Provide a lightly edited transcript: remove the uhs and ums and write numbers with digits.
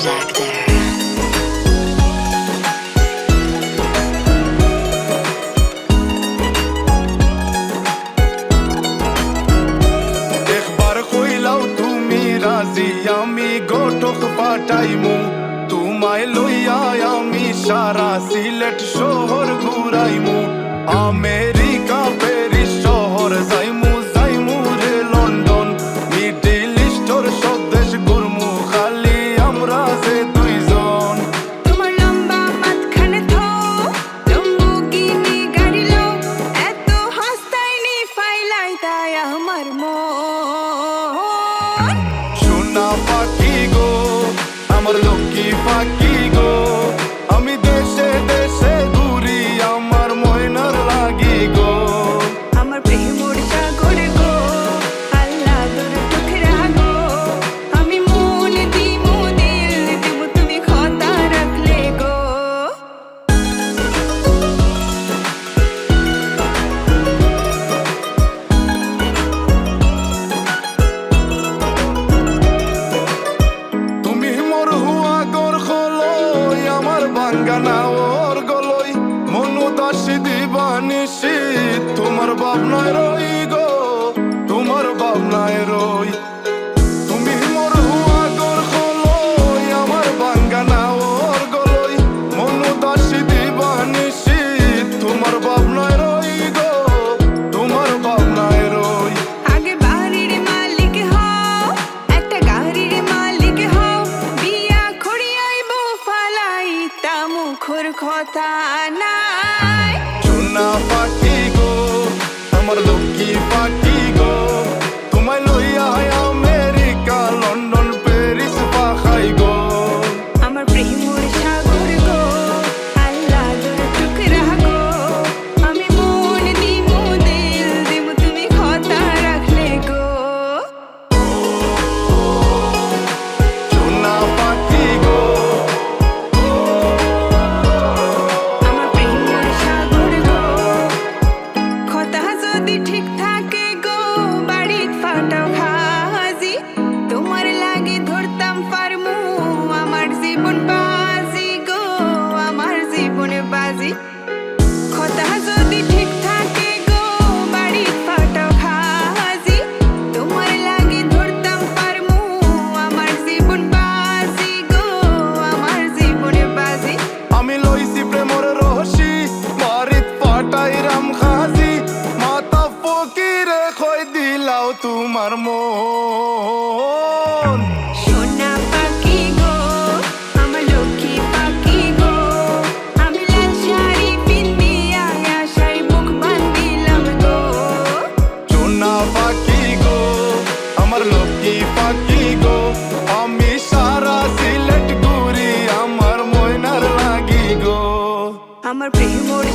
James Actor. আমি গোটক পাঠাইমু তোমায় লইয়া আমি সারা সিলেট শহর ঘুরাইমু আমেরিকা প্যারিস শহর যাইমু যাইমু রে লন্ডন মিডল ইস্টর সব দেশ ঘুরমু খালি আমরা যে দুইজন। তোমার লম্বা মাঝখানে থো লম্বুগিনি গাড়ি লো এত হাসতাইনি ফাইলাই তাই আমার মন। সোনা পাখি গো আমার লক্ষ্মী পাখি গো আমি দেশে দেশে ঘুরি আমার ময়নার লাগি গো। আমার প্রেমর সাগর গো আল্লাহ তোর টুকরা গো আমি মন দিমু দিল দিমু তুমি কথা রাখলে গো। তুমি মোর হুয়া গর খলই আমার বাঙ্গানা ওর গলই মনু দাসী দিবানিসি তোমার ভাবনায় রই গো তোমার ভাবনায় রই। তুমি মোর হুয়া গর খলই আমার বাঙ্গানা ওর গলই মনু দাসী দিবানিসি তোমার ভাবনায় রই গো তোমার ভাবনায় রই। আগে বাড়ির মালিক হও একটা গাড়ির মালিক হও বিয়া খড়িয়াইব ফালাইতা মুখর কথা নাই। সোনা পাখি গো আমার লক্ষ্মী পাখি গো তোমায় লইয়া আমেরিকা লন্ডন প্যারিস পাখাই গো। আমার প্রেমর সাগর গো আল্লাহ তোর টুকরা গো আমি মন দিমু দিল দিমু তুমি কথা রাখলে গো। সোনা পাখি গো আমার প্রেমর সাগর গো কথা যদি ঠিক থাকে গো বাড়িত ফাটাও খাজি তোমার লাগি ধরতাম পারমু আমার জীবন বাজি গো আমার জীবন বাজি। কথা যদি ঠিক থাকে গো বাড়িত ফাটাও খাজি তোমার লাগি ধরতাম পারমু আমার জীবন বাজি গো আমার জীবন বাজি। আমি লইছি প্রেমর রহসি বাড়িত পাটাইরাম খাজি মাতা ফকিরে খই দিলাও তোমার মন। সোনা পাখি গো আমার লক্ষ্মী পাখি গো আমি লাল শাড়ি পিন্দিয়া আশায় মুখ বান্ধিলাম গো। সোনা পাখি গো আমার লক্ষ্মী পাখি গো আমি সারা সিলেট ঘুরি আমার ময়নার লাগি গো। আমার প্রেমর